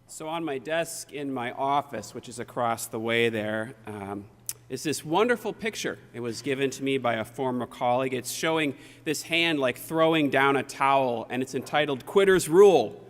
So on my desk in my office, which is across the way there, is this wonderful picture. It was given to me by a former colleague. It's showing this hand like throwing down a towel, and it's entitled Quitter's Rule.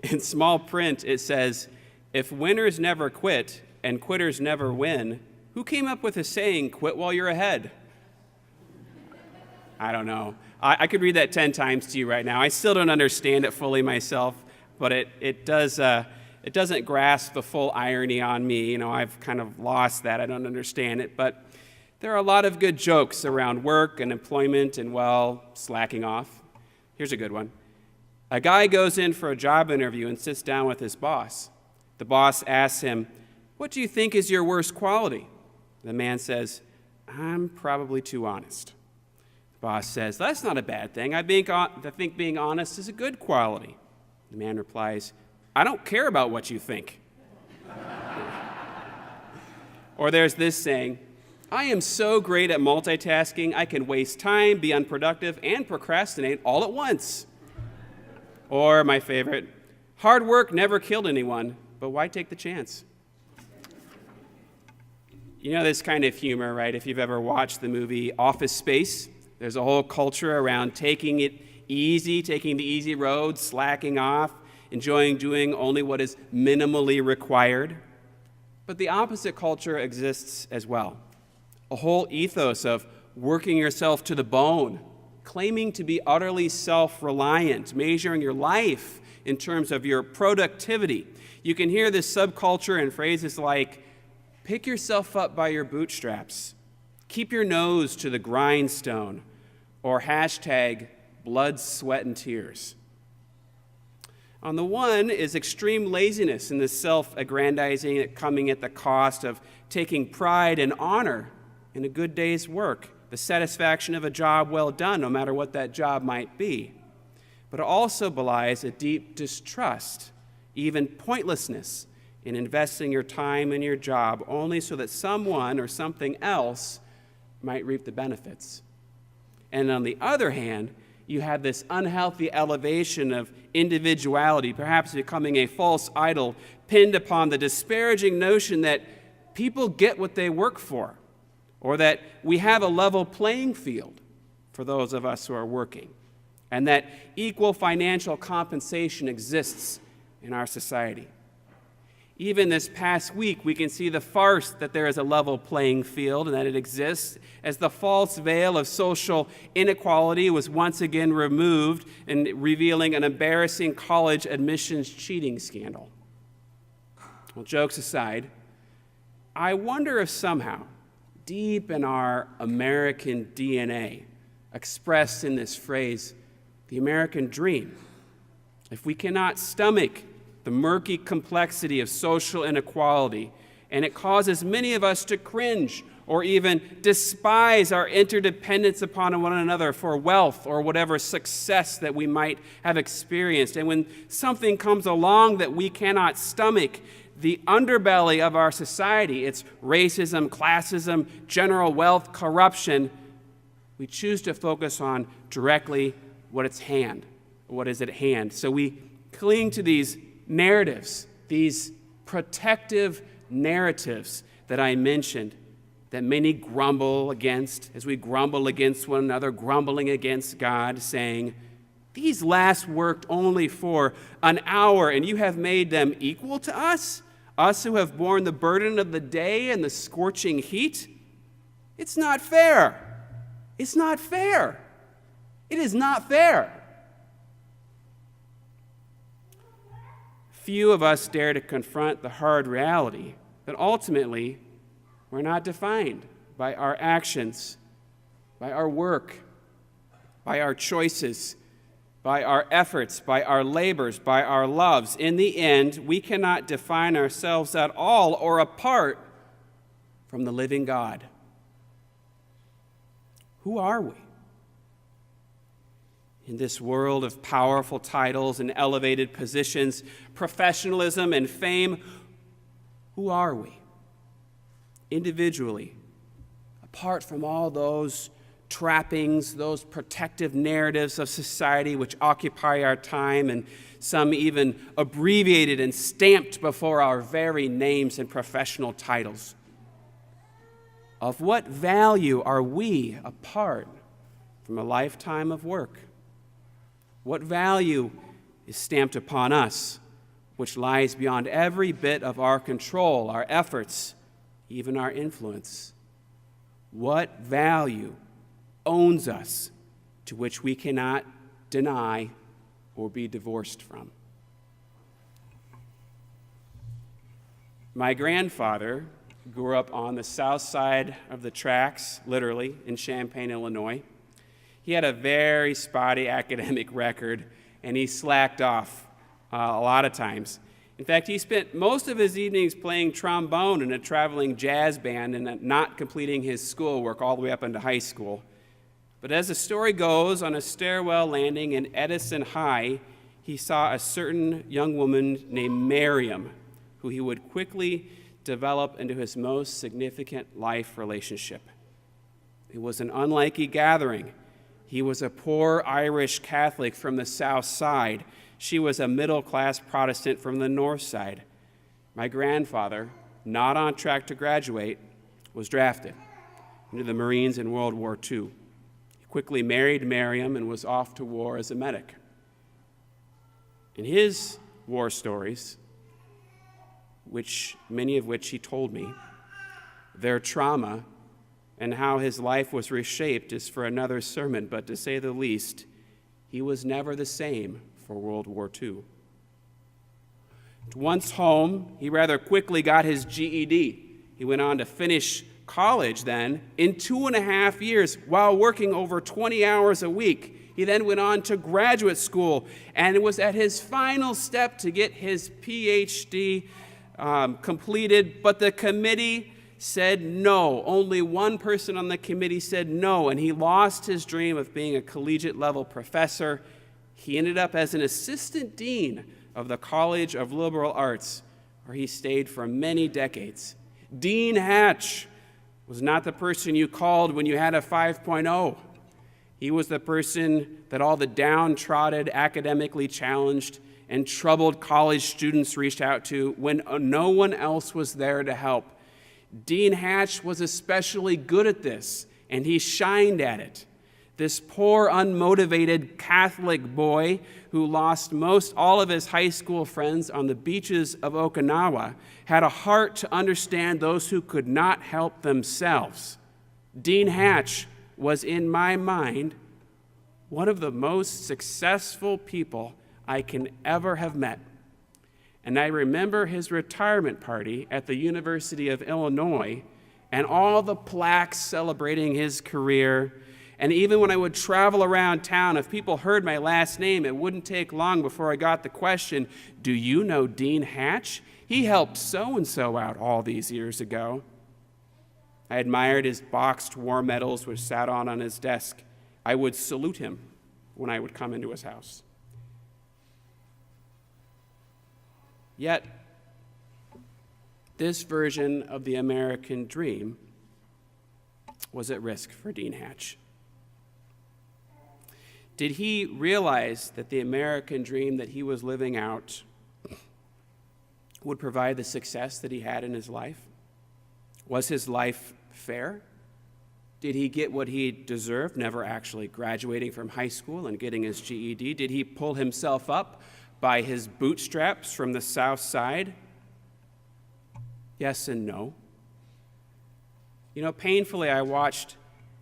In small print, it says, "If winners never quit and quitters never win, who came up with the saying, quit while you're ahead?" I don't know. I could read that 10 times to you right now. I still don't understand it fully myself, but it doesn't grasp the full irony on me. You know, I've kind of lost that. I don't understand it. But there are a lot of good jokes around work and employment and, well, slacking off. Here's a good one. A guy goes in for a job interview and sits down with his boss. The boss asks him, "What do you think is your worst quality?" The man says, "I'm probably too honest." The boss says, "That's not a bad thing. I think being honest is a good quality." The man replies, "I don't care about what you think." Or there's this saying, "I am so great at multitasking, I can waste time, be unproductive, and procrastinate all at once." Or my favorite, "Hard work never killed anyone, but why take the chance?" You know this kind of humor, right? If you've ever watched the movie Office Space, there's a whole culture around taking it easy, taking the easy road, slacking off, enjoying doing only what is minimally required. But the opposite culture exists as well. A whole ethos of working yourself to the bone, claiming to be utterly self-reliant, measuring your life in terms of your productivity. You can hear this subculture in phrases like, "Pick yourself up by your bootstraps," "Keep your nose to the grindstone," or hashtag blood, sweat, and tears. On the one is extreme laziness and the self-aggrandizing coming at the cost of taking pride and honor in a good day's work, the satisfaction of a job well done, no matter what that job might be. But it also belies a deep distrust, even pointlessness, in investing your time in your job only so that someone or something else might reap the benefits. And on the other hand, you have this unhealthy elevation of individuality, perhaps becoming a false idol, pinned upon the disparaging notion that people get what they work for, or that we have a level playing field for those of us who are working, and that equal financial compensation exists in our society. Even this past week, we can see the farce that there is a level playing field and that it exists, as the false veil of social inequality was once again removed and revealing an embarrassing college admissions cheating scandal. Well, jokes aside, I wonder if somehow, deep in our American DNA, expressed in this phrase, the American dream, if we cannot stomach the murky complexity of social inequality, and it causes many of us to cringe or even despise our interdependence upon one another for wealth or whatever success that we might have experienced. And when something comes along that we cannot stomach, the underbelly of our society, it's racism, classism, general wealth, corruption, we choose to focus on directly what is at hand. So we cling to these narratives, these protective narratives that I mentioned, that many grumble against, as we grumble against one another, grumbling against God, saying, "These last worked only for an hour, and you have made them equal to us who have borne the burden of the day and the scorching heat? It's not fair. It's not fair. It is not fair." Few of us dare to confront the hard reality that ultimately we're not defined by our actions, by our work, by our choices, by our efforts, by our labors, by our loves. In the end, we cannot define ourselves at all or apart from the living God. Who are we? In this world of powerful titles and elevated positions, professionalism and fame, who are we? Individually, apart from all those trappings, those protective narratives of society which occupy our time, and some even abbreviated and stamped before our very names and professional titles. Of what value are we apart from a lifetime of work? What value is stamped upon us, which lies beyond every bit of our control, our efforts, even our influence? What value owns us to which we cannot deny or be divorced from? My grandfather grew up on the south side of the tracks, literally, in Champaign, Illinois. He had a very spotty academic record, and he slacked off a lot of times. In fact, he spent most of his evenings playing trombone in a traveling jazz band and not completing his schoolwork all the way up into high school. But as the story goes, on a stairwell landing in Edison High, he saw a certain young woman named Miriam, who he would quickly develop into his most significant life relationship. It was an unlikely gathering. He was a poor Irish Catholic from the south side. She was a middle-class Protestant from the north side. My grandfather, not on track to graduate, was drafted into the Marines in World War II. He quickly married Miriam and was off to war as a medic. In his war stories, many of which he told me, their trauma and how his life was reshaped is for another sermon, but to say the least, he was never the same for World War II. Once home, he rather quickly got his GED. He went on to finish college then in 2.5 years while working over 20 hours a week. He then went on to graduate school, and it was at his final step to get his PhD completed, but the committee said no. Only one person on the committee said no, and he lost his dream of being a collegiate-level professor. He ended up as an assistant dean of the College of Liberal Arts, where he stayed for many decades. Dean Hatch was not the person you called when you had a 5.0. He was the person that all the downtrodden, academically challenged, and troubled college students reached out to when no one else was there to help. Dean Hatch was especially good at this, and he shined at it. This poor, unmotivated Catholic boy who lost most all of his high school friends on the beaches of Okinawa had a heart to understand those who could not help themselves. Dean Hatch was, in my mind, one of the most successful people I can ever have met. And I remember his retirement party at the University of Illinois and all the plaques celebrating his career. And even when I would travel around town, if people heard my last name, it wouldn't take long before I got the question, "Do you know Dean Hatch? He helped so-and-so out all these years ago." I admired his boxed war medals, which sat on his desk. I would salute him when I would come into his house. Yet, this version of the American dream was at risk for Dean Hatch. Did he realize that the American dream that he was living out would provide the success that he had in his life? Was his life fair? Did he get what he deserved, never actually graduating from high school and getting his GED? Did he pull himself up by his bootstraps from the South Side? Yes and no. Painfully, I watched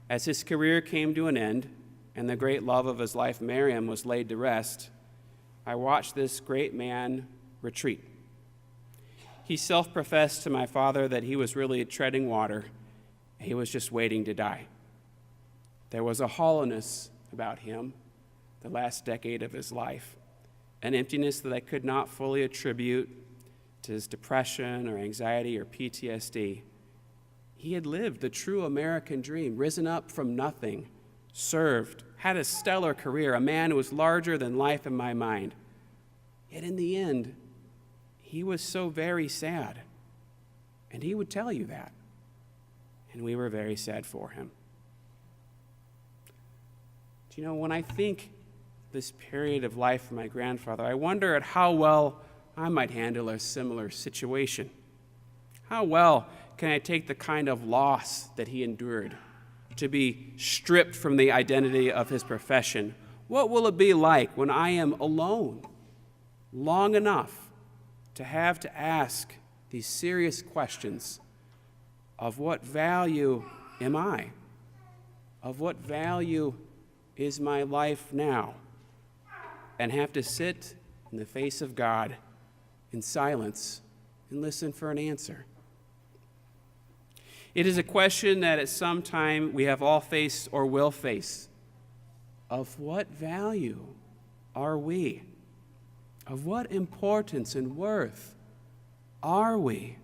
as his career came to an end and the great love of his life, Miriam, was laid to rest. I watched this great man retreat. He self-professed to my father that he was really treading water. He was just waiting to die. There was a hollowness about him the last decade of his life, an emptiness that I could not fully attribute to his depression or anxiety or PTSD. He had lived the true American dream, risen up from nothing, served, had a stellar career, a man who was larger than life in my mind. Yet in the end, he was so very sad, and he would tell you that. And we were very sad for him. Do you know, when I think this period of life for my grandfather, I wonder at how well I might handle a similar situation. How well can I take the kind of loss that he endured, to be stripped from the identity of his profession? What will it be like when I am alone long enough to have to ask these serious questions of what value am I? Of what value is my life now? And have to sit in the face of God in silence and listen for an answer. It is a question that at some time we have all faced or will face. Of what value are we? Of what importance and worth are we?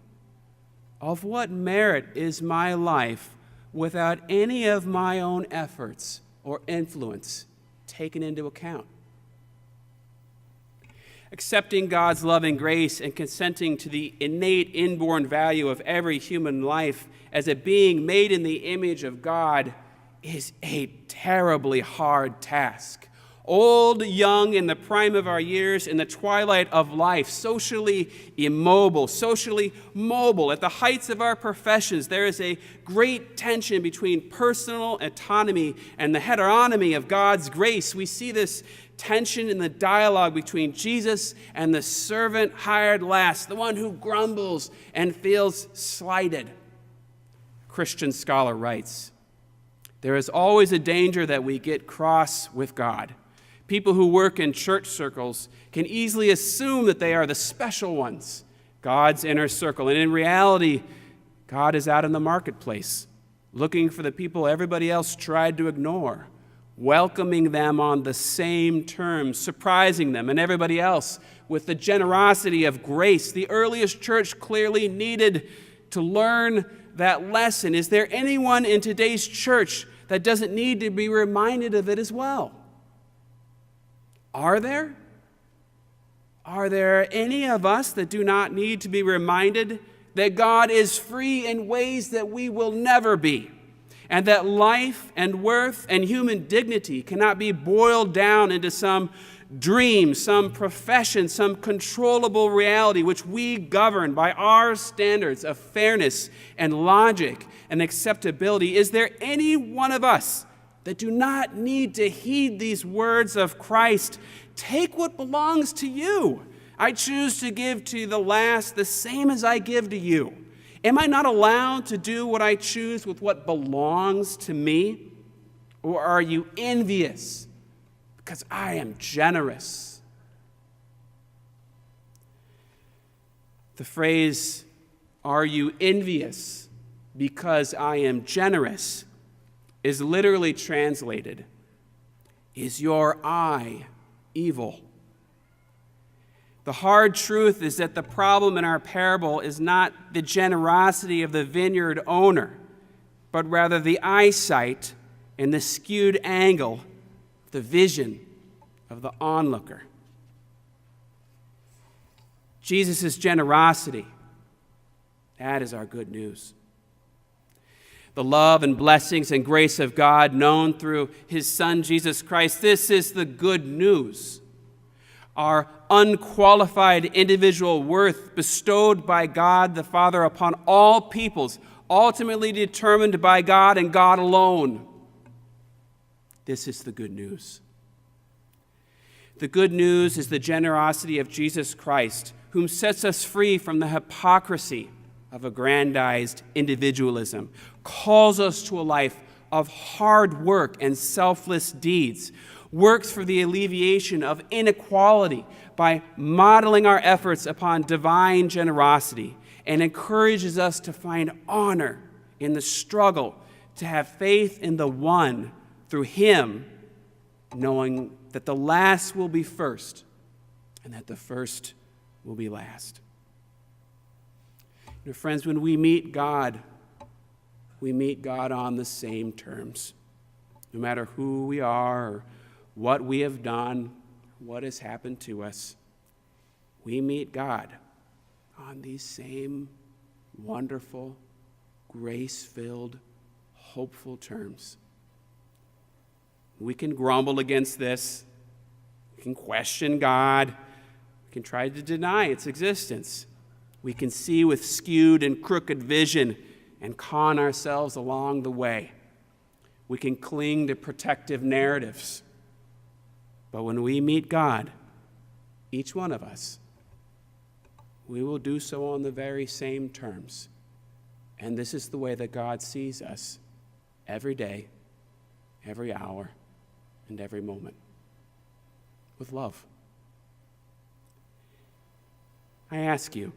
Of what merit is my life without any of my own efforts or influence taken into account? Accepting God's loving grace and consenting to the innate inborn value of every human life as a being made in the image of God is a terribly hard task. Old, young, in the prime of our years, in the twilight of life, socially immobile, socially mobile, at the heights of our professions, there is a great tension between personal autonomy and the heteronomy of God's grace. We see this tension in the dialogue between Jesus and the servant hired last, the one who grumbles and feels slighted. A Christian scholar writes, "There is always a danger that we get cross with God. People who work in church circles can easily assume that they are the special ones, God's inner circle. And in reality, God is out in the marketplace, looking for the people everybody else tried to ignore, welcoming them on the same terms, surprising them and everybody else with the generosity of grace." The earliest church clearly needed to learn that lesson. Is there anyone in today's church that doesn't need to be reminded of it as well? Are there? Are there any of us that do not need to be reminded that God is free in ways that we will never be, and that life and worth and human dignity cannot be boiled down into some dream, some profession, some controllable reality which we govern by our standards of fairness and logic and acceptability? Is there any one of us that do not need to heed these words of Christ? Take what belongs to you. I choose to give to the last the same as I give to you. Am I not allowed to do what I choose with what belongs to me? Or are you envious because I am generous? The phrase, "Are you envious because I am generous?" is literally translated, "Is your eye evil?" The hard truth is that the problem in our parable is not the generosity of the vineyard owner, but rather the eyesight and the skewed angle, the vision of the onlooker. Jesus' generosity, that is our good news. The love and blessings and grace of God known through his Son, Jesus Christ, this is the good news. Our unqualified individual worth bestowed by God the Father upon all peoples, ultimately determined by God and God alone. This is the good news. The good news is the generosity of Jesus Christ, whom sets us free from the hypocrisy of aggrandized individualism, calls us to a life of hard work and selfless deeds, works for the alleviation of inequality by modeling our efforts upon divine generosity, and encourages us to find honor in the struggle to have faith in the one through him, knowing that the last will be first and that the first will be last. You know, friends, when we meet God on the same terms. No matter who we are or what we have done, what has happened to us, we meet God on these same wonderful, grace-filled, hopeful terms. We can grumble against this. We can question God. We can try to deny its existence. We can see with skewed and crooked vision and con ourselves along the way. We can cling to protective narratives. But when we meet God, each one of us, we will do so on the very same terms. And this is the way that God sees us every day, every hour, and every moment, with love. I ask you,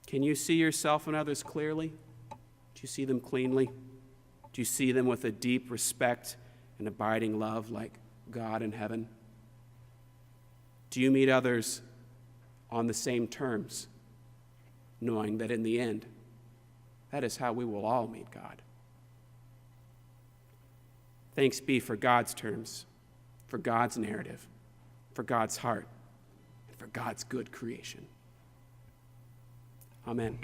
can you see yourself and others clearly? Do you see them cleanly? Do you see them with a deep respect and abiding love like God in heaven? Do you meet others on the same terms, knowing that in the end, that is how we will all meet God? Thanks be for God's terms, for God's narrative, for God's heart, and for God's good creation. Amen.